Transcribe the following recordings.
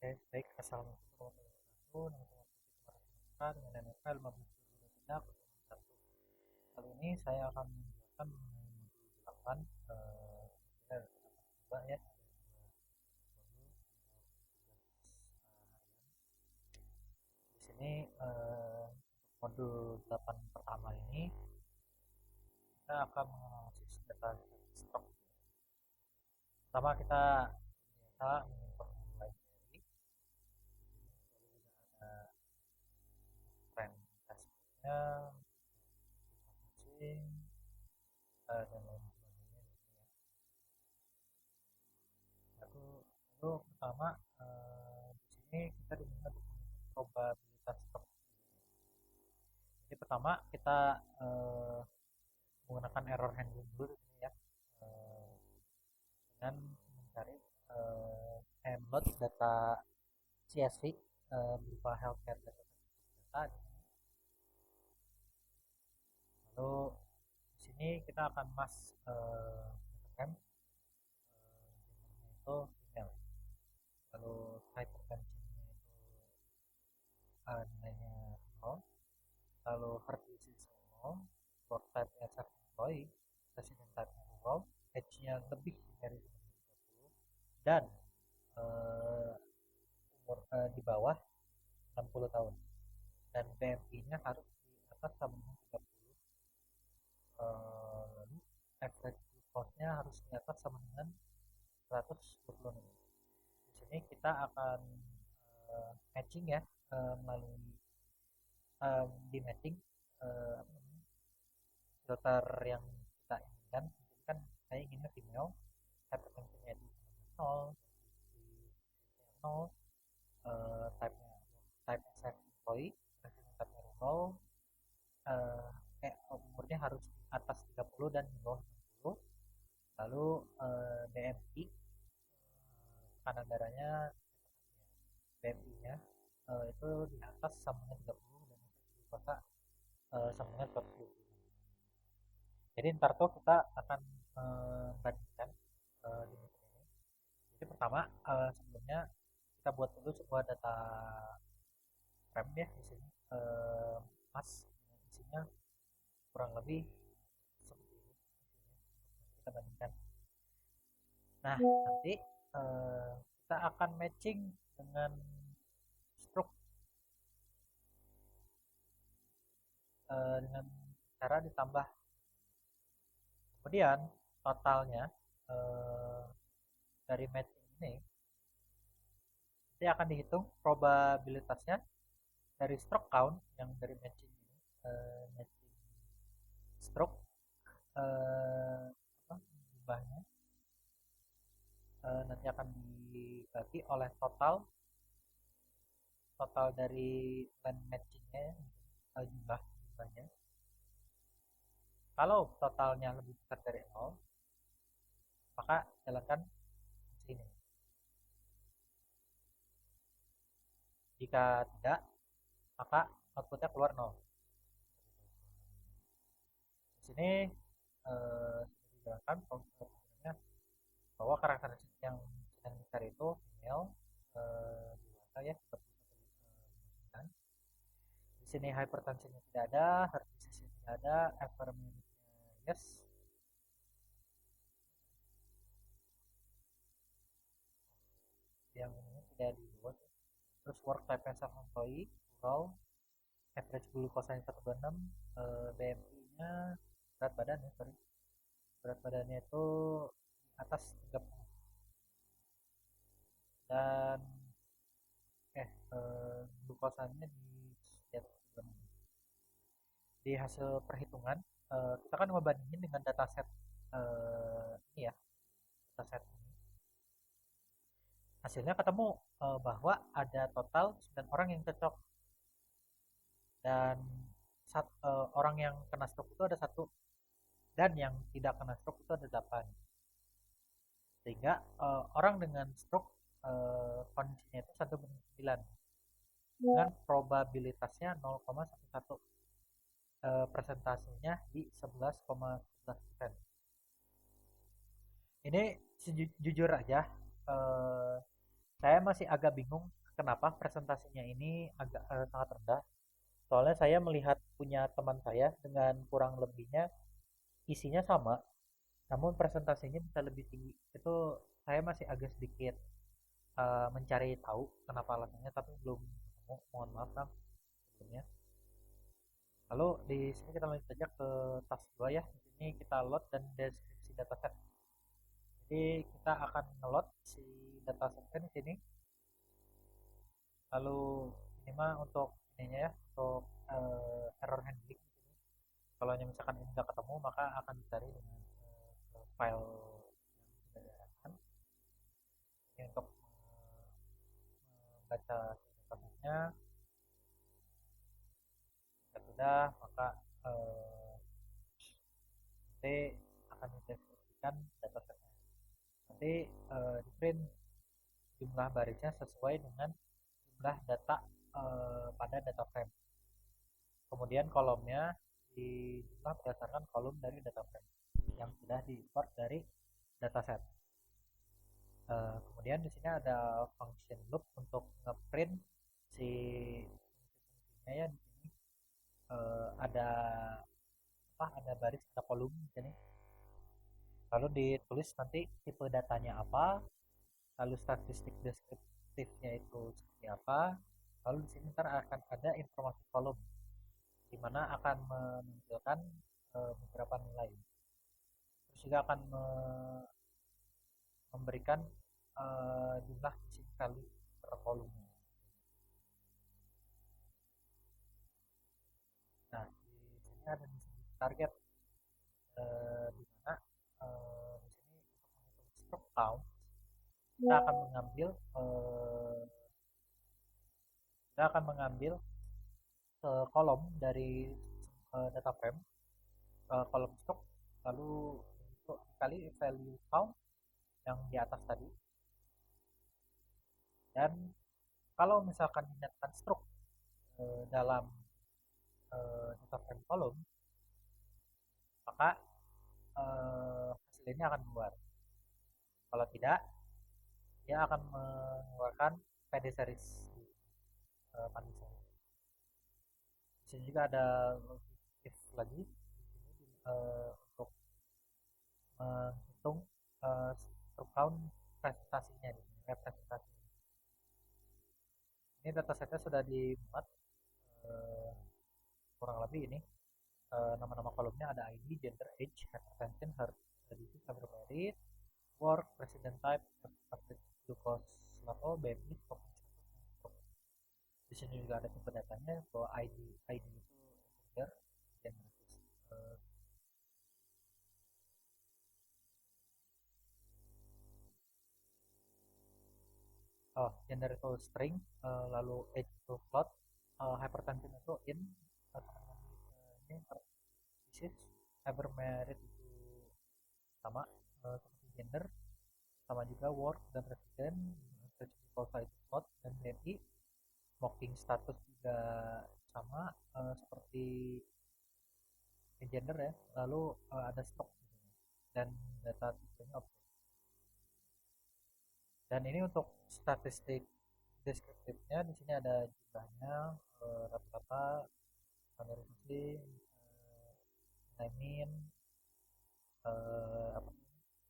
Oke, baik. Assalamualaikum warahmatullahi wabarakatuh. Nama saya dengan NPL 15.3 Kali ini saya akan menjelaskan mengenai modul 8. Kita coba ya. Di sini modul 8 pertama ini kita akan menganalisis data stok. Pertama kita biasa mengimport library. Ada trend dashboardnya, kucing, dan lain sebagainya. Lalu pertama di sini kita diminta untuk menghitung probabilitas stok. Jadi pertama kita menggunakan error handling dulu di sini ya, dengan mencari download data CSV berupa healthcare data. Lalu di sini kita akan menentukan itu email. Lalu hypertensionnya itu nilainya 0. Lalu hard disease 0, work type nya self employee, resident type nya rural, age nya lebih dari 30, dan umur di bawah 60 tahun, dan BMI nya harus di atas sama dengan 30. Lalu average glucose nya harus di atas sama dengan 126. Di sini kita akan matching ya, melalui di matching filter yang kita inginkan. Jadi kan saya inginnya female, hypertensionnya itu 0, 0, type self employee, type rural, umurnya harus di atas 30 dan di bawah 60. Lalu BMI, tekanan darahnya, BMI-nya itu di atas sama dengan 30, dan glukosa sama dengan 40. Jadi ntar tuh kita akan bandingkan di metode ini. Jadi pertama sebelumnya kita buat dulu sebuah data frame ya di sini, mas dengan isinya kurang lebih seperti ini. Kita bandingkan. Nah nanti kita akan matching dengan stroke dengan cara ditambah. Kemudian totalnya dari matching ini nanti akan dihitung probabilitasnya dari stroke count yang dari matching ini, matching stroke, jumlahnya nanti akan dibagi oleh total dari land matchingnya, jumlahnya. Kalau totalnya lebih besar dari 0, maka jalankan fungsi ini. Jika tidak, maka outputnya keluar 0. Di sini dijelaskan bahwa karakteristik yang sedang dicari itu female, dewasa ya, seperti kan. Di sini hypertensionnya tidak ada, heart disease tidak ada, environment yes, yang ini tidak dibuat. Terus work type self employee, rural, average glucose 126, BMI nya berat badannya itu di atas 30, dan glukosanya di atas 36. Di hasil perhitungan kita kan ngebandingin dengan dataset ini ya, dataset ini. Hasilnya ketemu bahwa ada total 9 orang yang cocok, dan orang yang kena stroke itu ada 1, dan yang tidak kena stroke itu ada 8. Sehingga orang dengan stroke kondisinya itu 1/9 dengan probabilitasnya 0,11, persentasenya di 11,11%. Ini sejujur aja, saya masih agak bingung kenapa presentasinya ini agak sangat rendah. Soalnya saya melihat punya teman saya dengan kurang lebihnya isinya sama, namun presentasinya bisa lebih tinggi. Itu saya masih agak sedikit mencari tahu kenapa alasannya, tapi belum ketemu. Mohon maaf Kang sebelumnya. Lalu di sini kita lanjut saja ke task 2 ya. Di sini kita load dan deskripsi dataset. Jadi kita akan nge-load si datasetnya di sini. Lalu ini mah untuk ininya ya, untuk error handling di sini. Kalau misalkan ini nggak ketemu, maka akan dicari dengan file yang sudah diarahkan. Ini untuk membaca datasetnya. Jika sudah, maka nanti akan dideskripsikan datasetnya. Nanti di print jumlah barisnya sesuai dengan jumlah data pada data frame. Kemudian kolomnya dijumlah berdasarkan kolom dari data frame yang sudah diimport dari dataset. Kemudian di sini ada function loop untuk ngeprint si fungsi-fungsinya ya. Di sini ada apa? Ada baris, ada kolom di sini. Lalu ditulis nanti tipe datanya apa, lalu statistik deskriptifnya itu seperti apa. Lalu di sini ntar akan ada informasi kolom di mana akan menampilkan beberapa nilai. Terus juga akan memberikan jumlah missing value per kolomnya. Nah, di sini ada missing target di mana di sini untuk menghitung stroke count kita akan mengambil kolom dari data frame, kolom stroke, lalu itu kali value count yang di atas tadi. Dan kalau misalkan dinyatakan stroke dalam data frame kolom, maka hasil ini akan keluar. Kalau tidak, dia akan mengeluarkan PD series manual series. Di sini juga ada logic if lagi di sini untuk menghitung stroke count presentasinya, representasinya. Ini datasetnya sudah dimuat kurang lebih ini. Nama-nama kolomnya ada ID, gender, age, hypertension, heart disease, cyber merit, work, president type, active glucose level, BMI, stroke. Di sini juga ada tipe datanya bahwa ID itu integer, gender gender itu string, lalu age itu float, hypertension itu int, ini disease, cyber merit itu sama seperti gender, sama juga work dan resident, pulsa itu float, dan BMI. Smoking status juga sama seperti gender ya. Lalu ada stroke di sini dan data tipenya objek. Dan ini untuk statistik deskriptifnya, di sini ada jumlahnya, rata-rata, standarisasi, nilai min, apa,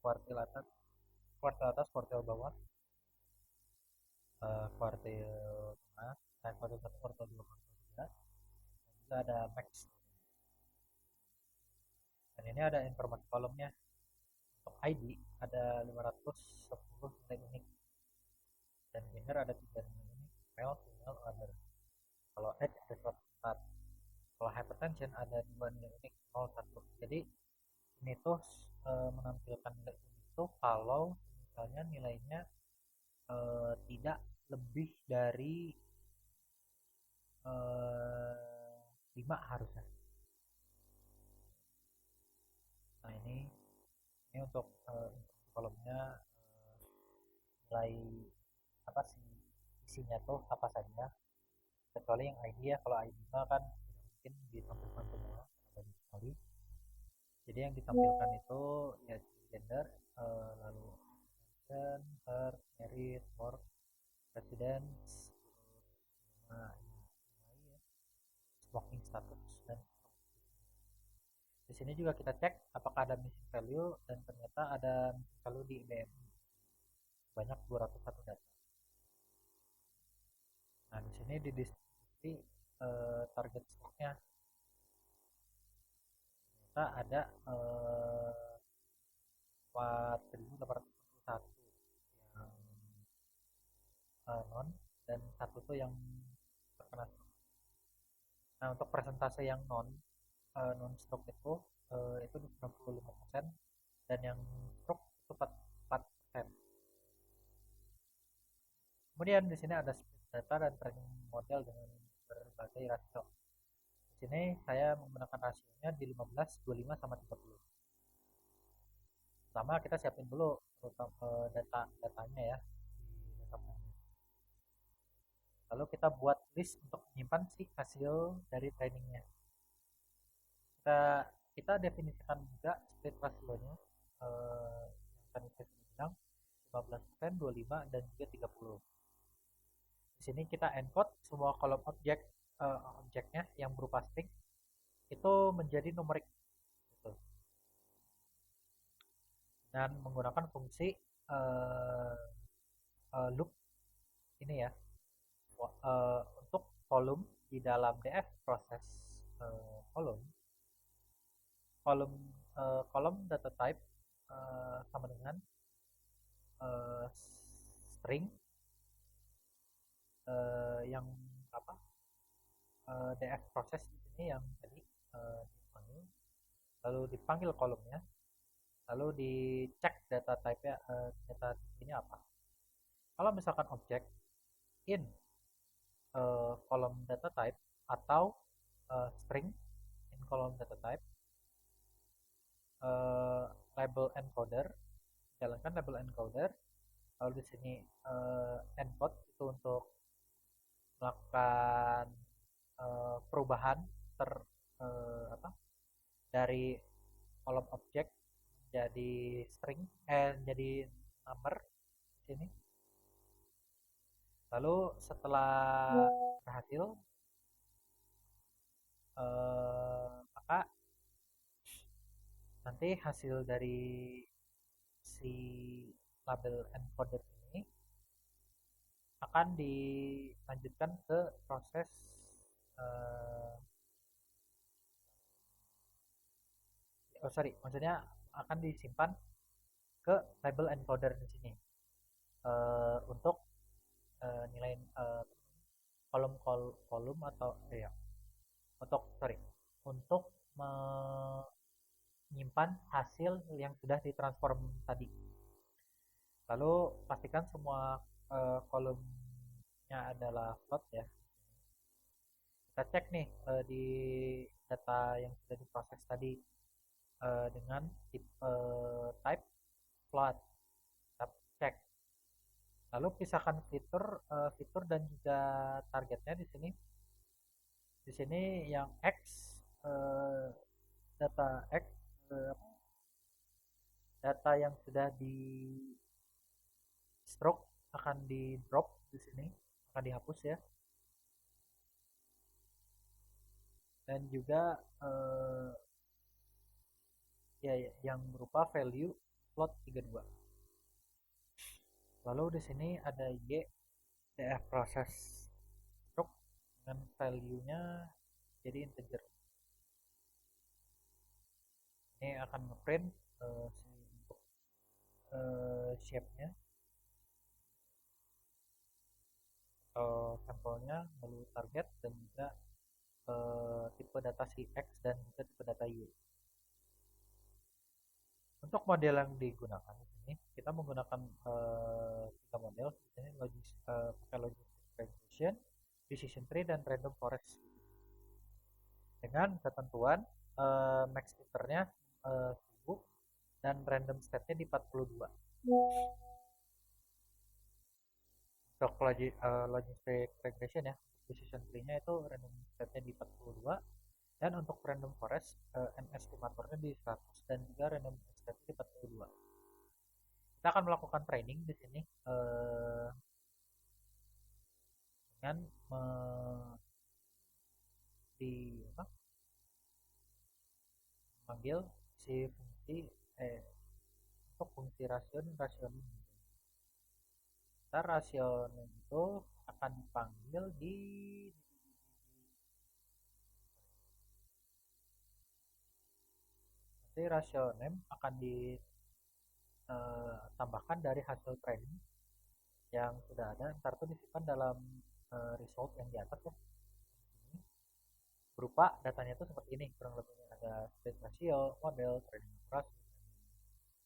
kuartil atas, kuartil bawah, kuartil tengah, kuartil 1, kuartil 2, kuartil 3, dan juga ada max. Dan ini ada informasi kolomnya. Untuk ID ada 510 nilai unik, dan gender ada 3 nilai unik, male, female, other. Kalau age ada 104. Kalau hypertension ada 2 nilai unik, 01. Jadi ini tuh menampilkan nilai unik itu kalau misalnya nilainya tidak lebih dari 5 harusnya. Nah ini untuk kolomnya nilai apa sih isinya tuh apa saja, kecuali yang ID ya. Kalau ID mah kan mungkin ditampilkan semua banyak sekali. Jadi yang ditampilkan itu ya gender, lalu heart, merit, work, sini juga kita cek apakah ada missing value dan ternyata ada missing value di BMI banyak 201 data. Nah, di sini di distribusi target stoknya ternyata ada 4.841 yang non dan satu tuh yang terkena stroke. Nah, untuk persentase yang non stroke itu 95% dan yang stroke itu 4%. Kemudian di sini ada split data dan training model dengan berbagai rasio. Di sini saya menggunakan rasionya di 15, 25 sama 30. Pertama kita siapin dulu datanya ya di data. Lalu kita buat list untuk menyimpan si hasil dari trainingnya. Kita definisikan juga split rasionya yang tadi saya sudah bilang 15%, 25 dan juga 30. Di sini kita encode semua kolom objeknya yang berupa string itu menjadi numerik gitu. Dan menggunakan fungsi loop ini ya untuk kolom di dalam df proses kolom kolom data type sama dengan string yang apa df proses di sini yang tadi dipanggil, lalu dipanggil kolomnya, lalu dicek data type ya data ini apa. Kalau misalkan objek in kolom data type atau string in kolom data type, label encoder, jalankan label encoder, lalu di sini encode itu untuk melakukan perubahan dari kolom objek jadi string jadi number di sini. Lalu setelah berhasil maka nanti hasil dari si label encoder ini akan dilanjutkan ke proses maksudnya akan disimpan ke label encoder di sini untuk nilai kolom atau untuk menyimpan hasil yang sudah ditransform tadi. Lalu pastikan semua kolomnya adalah float ya. Kita cek nih di data yang sudah diproses tadi dengan type float. Kita cek. Lalu pisahkan fitur dan juga targetnya di sini. Di sini yang X data X data yang sudah di stroke akan di drop di sini, akan dihapus ya. Dan juga yang berupa value float 32. Lalu di sini ada Y df proses stroke dengan value-nya jadi integer. Ini akan ngeprint bentuk shape-nya atau sampelnya, lalu target dan juga tipe data si X dan juga tipe data Y. Untuk model yang digunakan di sini kita menggunakan 3 model. Ini pakai logistic regression, decision tree dan random forest dengan ketentuan max filternya 1000 dan random state-nya di 42. Untuk logistic regression ya, decision tree-nya itu random state-nya di 42 dan untuk random forest estimatornya di 100 dan juga random state-nya di 42. Kita akan melakukan training di sini dengan panggil si fungsi untuk fungsi rasionim. Ntar rasionim itu akan dipanggil nanti rasionim akan ditambahkan dari hasil training yang sudah ada, ntar tuh disimpan dalam result yang di atas ya. Berupa datanya itu seperti ini kurang lebihnya, ada split ratio, model, training akurasi,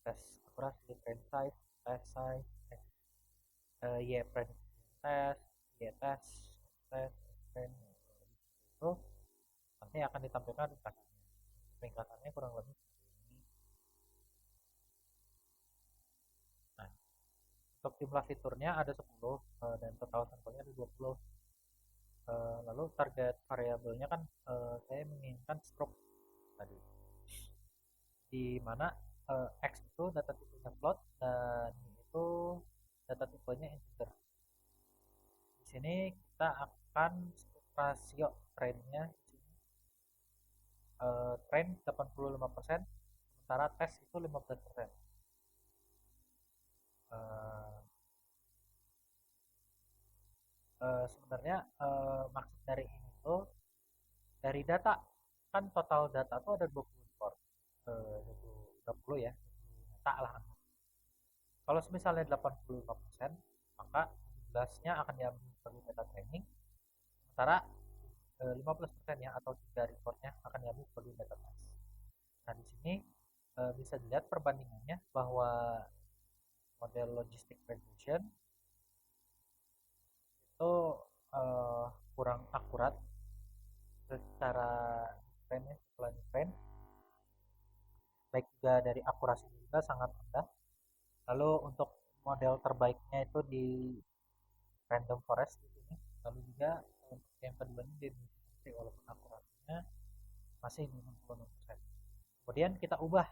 tes akurasi, train size, test size, y prediction test, y test, test, train itu nanti akan ditampilkan ringkasannya kurang lebih seperti ini. Nah, untuk jumlah fiturnya ada 10 dan total sampelnya ada 20. Lalu target variabelnya kan saya menginginkan stroke tadi, di mana X itu data tipenya float dan Y itu data tipenya integer. Di sini kita akan rasio trainnya di sini train 85%, sementara tes itu 15%. Sebenarnya maksud dari ini tuh dari data, kan total data tuh ada 20 ekor, 20 ya, 20 data lah. Kalau misalnya 85%, maka 17-nya akan diambil sebagai data training, sementara 15% ya atau 3 reportnya akan diambil sebagai data test. Nah, di sini bisa dilihat perbandingannya bahwa model logistic regression itu kurang akurat secara trend ya, setelah di trend, baik juga dari akurasi juga sangat rendah. Lalu untuk model terbaiknya itu di random forest di sini. Lalu juga untuk yang keduanya di efficiency, walaupun akurasinya masih di 66%. Kemudian kita ubah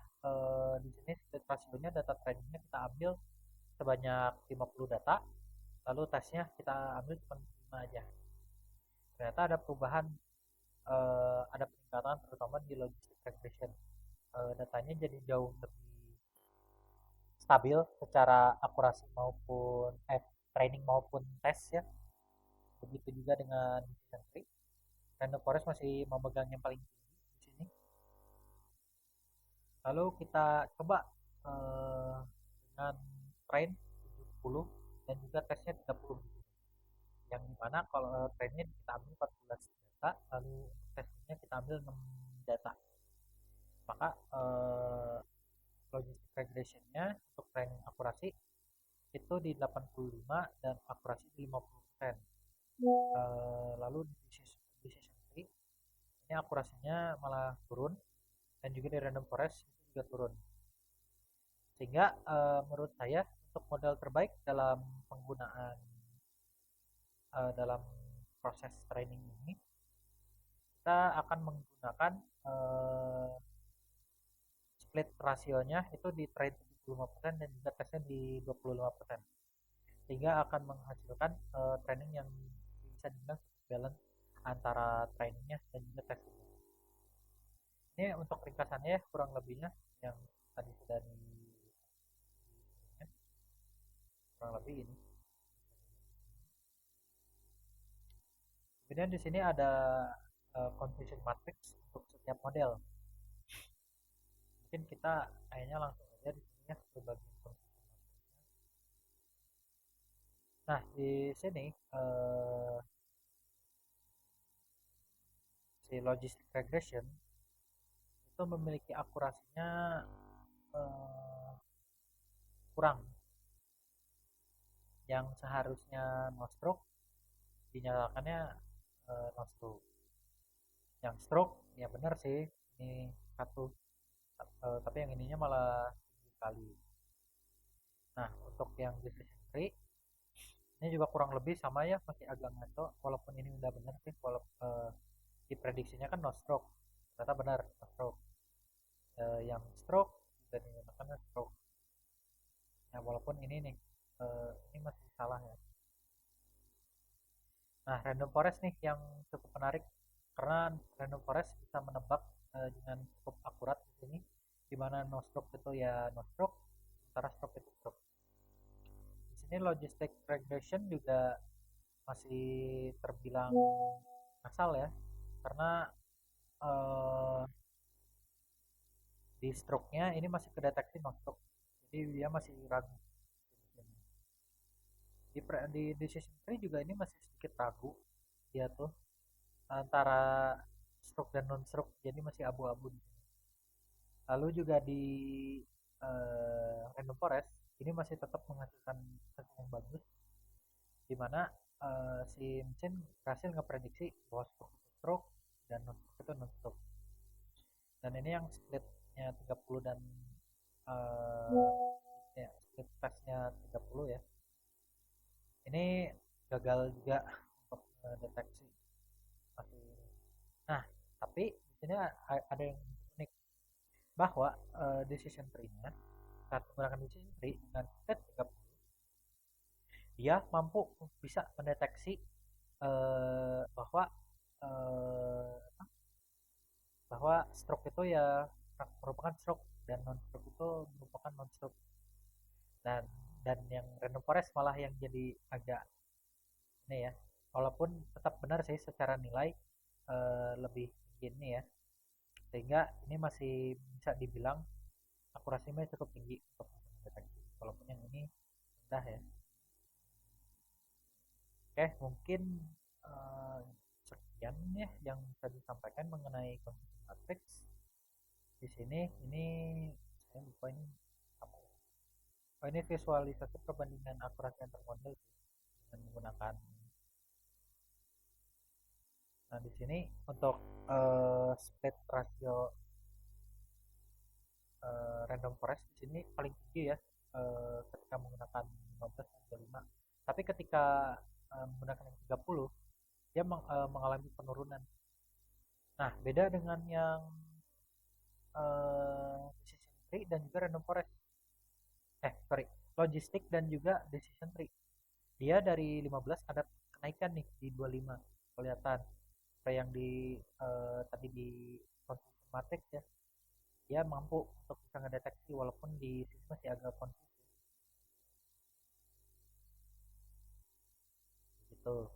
di sini split rasionya, data trainingnya kita ambil sebanyak 50 data, lalu tesnya kita ambil cuma 5 aja. Ternyata ada perubahan, ada peningkatan terutama di logistic regression. Datanya jadi jauh lebih stabil secara akurasi maupun training maupun tes ya. Begitu juga dengan decision tree. Random forest masih memegang yang paling tinggi di sini. Lalu kita coba dengan train 70 dan juga tesnya 30. Yang dimana kalau trainnya kita ambil 14 data, lalu tesnya kita ambil 6 data. Maka logistic regressionnya untuk training akurasi itu di 85 dan akurasi di 50%. Lalu di decision tree ini akurasinya malah turun, dan juga di random forest itu juga turun. Sehingga menurut saya untuk model terbaik dalam penggunaan dalam proses training ini, kita akan menggunakan split rasionya itu di train 75% dan juga tesnya di 25%, sehingga akan menghasilkan training yang bisa dibilang balance antara trainingnya dan juga tesnya. Ini untuk ringkasannya kurang lebihnya yang tadi sudah di kurang lebih ini. Kemudian di sini ada confusion matrix untuk setiap model. Mungkin kita kayaknya langsung aja di sini ya ke bagian confusion matrixnya. Nah, di sini si logistic regression itu memiliki akurasinya kurang. Yang seharusnya no stroke dinyatakannya no stroke. Yang stroke ya benar sih, ini satu, tapi yang ininya malah tinggi sekali. Nah, untuk yang decision tree ini juga kurang lebih sama ya, masih agak ngaco, walaupun ini udah benar sih, walaupun diprediksinya kan no stroke, ternyata benar no stroke. Yang stroke juga dinyatakan stroke. Nah, walaupun ini nih ini masih salah ya. Nah, random forest nih yang cukup menarik, karena random forest bisa menebak dengan cukup akurat di sini, di mana no stroke itu ya no stroke, sementara stroke itu stroke. Di sini logistic regression juga masih terbilang asal ya, karena eh, di stroke-nya ini masih kedeteksi no stroke, jadi dia masih ragu. Di decision tree juga ini masih sedikit ragu dia tuh antara stroke dan non stroke, jadi masih abu-abu di sini. Lalu juga di random forest ini masih tetap menghasilkan hasil yang bagus, di mana si mesin berhasil ngeprediksi bahwa stroke itu stroke dan non stroke itu non stroke. Dan ini yang splitnya 30 dan ya, split testnya 30 ya, ini gagal juga untuk deteksi masih. Nah, tapi di sini ada yang unik, bahwa decision tree-nya saat menggunakan decision tree dengan split 30, dia mampu bisa mendeteksi bahwa uh, bahwa stroke itu ya merupakan stroke dan non stroke itu merupakan non stroke. Dan yang random forest malah yang jadi agak ini ya, walaupun tetap benar sih secara nilai lebih tinggi ini ya, sehingga ini masih bisa dibilang akurasinya cukup tinggi untuk mendeteksi, walaupun yang ini rendah ya. Oke, mungkin eh, sekian ya yang bisa disampaikan mengenai konsumsi matrix. Di sini ini saya lupa ini apa ya? Oh, ini visualisasi perbandingan akurasi antar model dengan menggunakan. Nah, di sini untuk split rasio random forest di sini paling tinggi ya, ketika menggunakan 15 dan 25. Tapi ketika menggunakan yang 30, dia mengalami penurunan. Nah, beda dengan yang decision tree dan juga random forest. Sorry, logistik dan juga decision tree. Dia dari 15 ada kenaikan nih di 25. Kelihatan kayak yang di tadi di konsumsi matrix ya. Dia mampu untuk bisa ngedeteksi, walaupun di sini masih agak konfus gitu.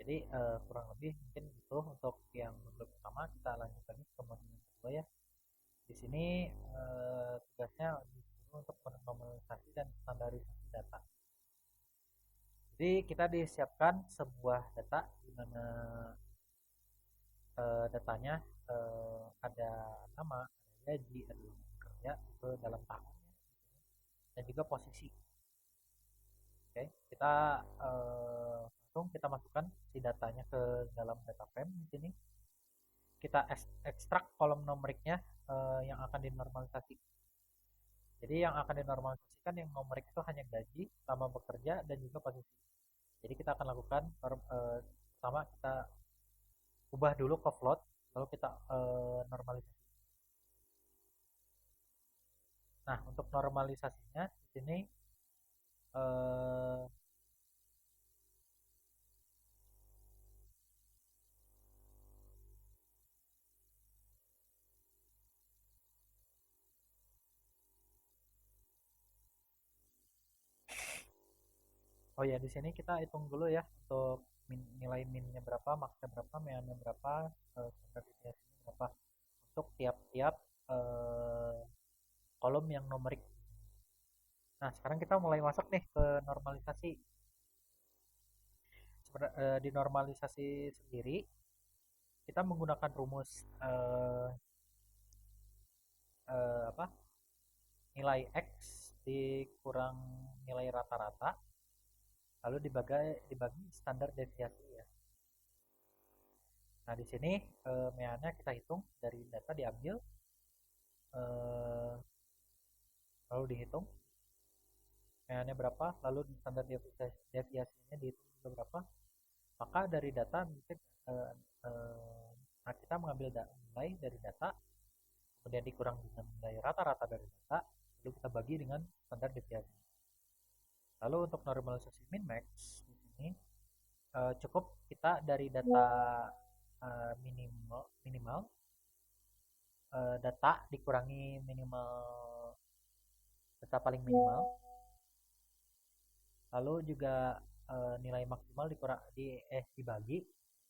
Jadi kurang lebih mungkin itu untuk yang modul pertama. Kita lanjut lagi ke modul yang kedua ya. Di sini tugasnya disuruh untuk menormalisasi dan standarisasi data. Jadi kita disiapkan sebuah data di mana datanya ada nama, ada gaji, ada lamaran kerja itu dalam tahun ya, dan juga posisi. Oke, kita langsung kita masukkan si datanya ke dalam data frame di sini. Kita ekstrak kolom numeriknya yang akan dinormalisasi. Jadi yang akan dinormalisasikan yang numerik itu hanya gaji, lama bekerja, dan juga posisi. Jadi kita akan lakukan pertama kita ubah dulu ke float, lalu kita normalisasi. Nah, untuk normalisasinya di sini eh, oh ya, di sini kita hitung dulu ya untuk nilai minnya berapa, maxnya berapa, meannya berapa, standar deviasinya berapa untuk tiap-tiap eh, kolom yang numerik. Nah, sekarang kita mulai masuk nih ke normalisasi. Di normalisasi sendiri kita menggunakan rumus apa, nilai X dikurang nilai rata-rata lalu dibagi standar deviasi ya. Nah, di sini meannya kita hitung dari data diambil, eh, lalu dihitung meannya berapa, lalu standar deviasinya dihitung juga berapa. Maka dari data mungkin eh, eh, nah kita mengambil nilai dari data, kemudian dikurang dengan nilai rata-rata dari data, lalu kita bagi dengan standar deviasi. Lalu untuk normalisasi min max di sini cukup kita dari data minimal minimal data dikurangi minimal data paling minimal, lalu juga nilai maksimal dibagi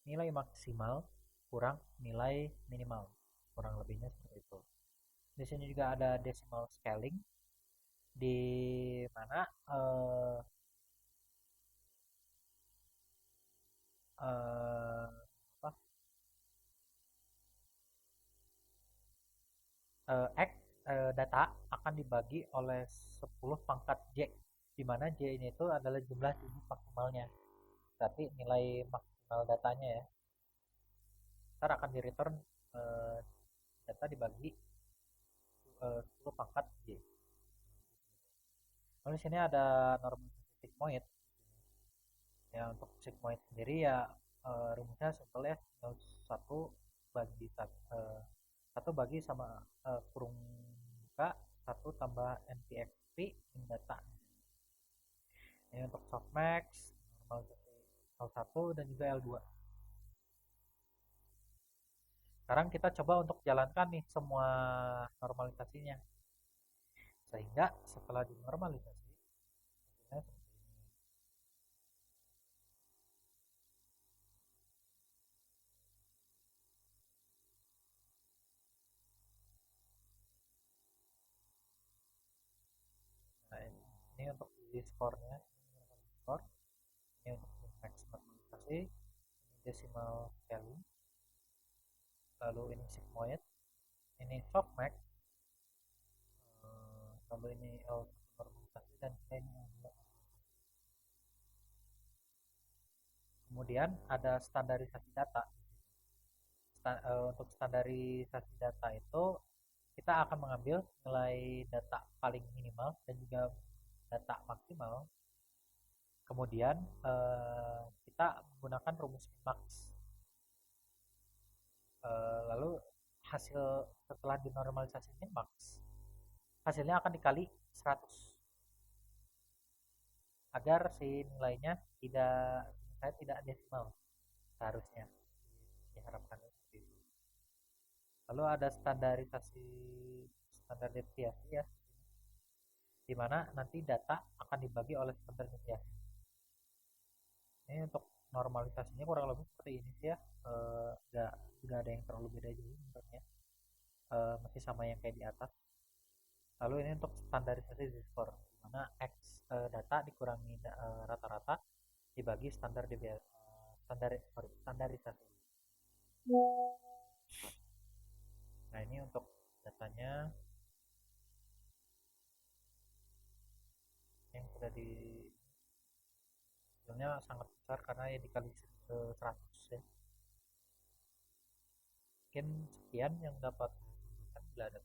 nilai maksimal kurang nilai minimal, kurang lebihnya seperti itu. Di sini juga ada decimal scaling di mana eh, apa, X data akan dibagi oleh 10 pangkat J, di mana J ini itu adalah jumlah digit maksimalnya, berarti nilai maksimal datanya ya. Ntar akan di return eh, data dibagi 10 pangkat J. Lalu di sini ada normalisasi sigmoid. Ya untuk sigmoid sendiri ya rumusnya simpel ya, 1 bagi 1 bagi sama kurung buka 1 tambah NPXP in data. Ini untuk softmax, normalisasi L1 dan juga L2. Sekarang kita coba untuk jalankan nih semua normalisasinya. Sehingga setelah dinormalisasi, hasilnya seperti ini. Nah, ini untuk di skornya, ini skor. Ini untuk max normalisasi, ini decimal scaling, lalu ini sigmoid, ini softmax, lalu ini normalisasi, dan ini kemudian ada standarisasi data. Untuk standarisasi data itu kita akan mengambil nilai data paling minimal dan juga data maksimal. Kemudian kita menggunakan rumus max. Lalu hasil setelah dinormalisasi max, hasilnya akan dikali 100 agar si nilainya tidak desimal seharusnya, diharapkan seperti itu. Lalu ada standar deviasi ya, di mana nanti data akan dibagi oleh standar deviasi. Ini untuk normalisasinya kurang lebih seperti ini sih ya, nggak ada yang terlalu beda juga menurutnya, masih sama yang kayak di atas. Lalu ini untuk standarisasi skor, di mana X data dikurangi rata-rata dibagi standarisasi. Nah ini untuk datanya yang sudah di hasilnya sangat besar karena ya dikali 100 ya. Mungkin sekian yang dapat saya sampaikan, bila ada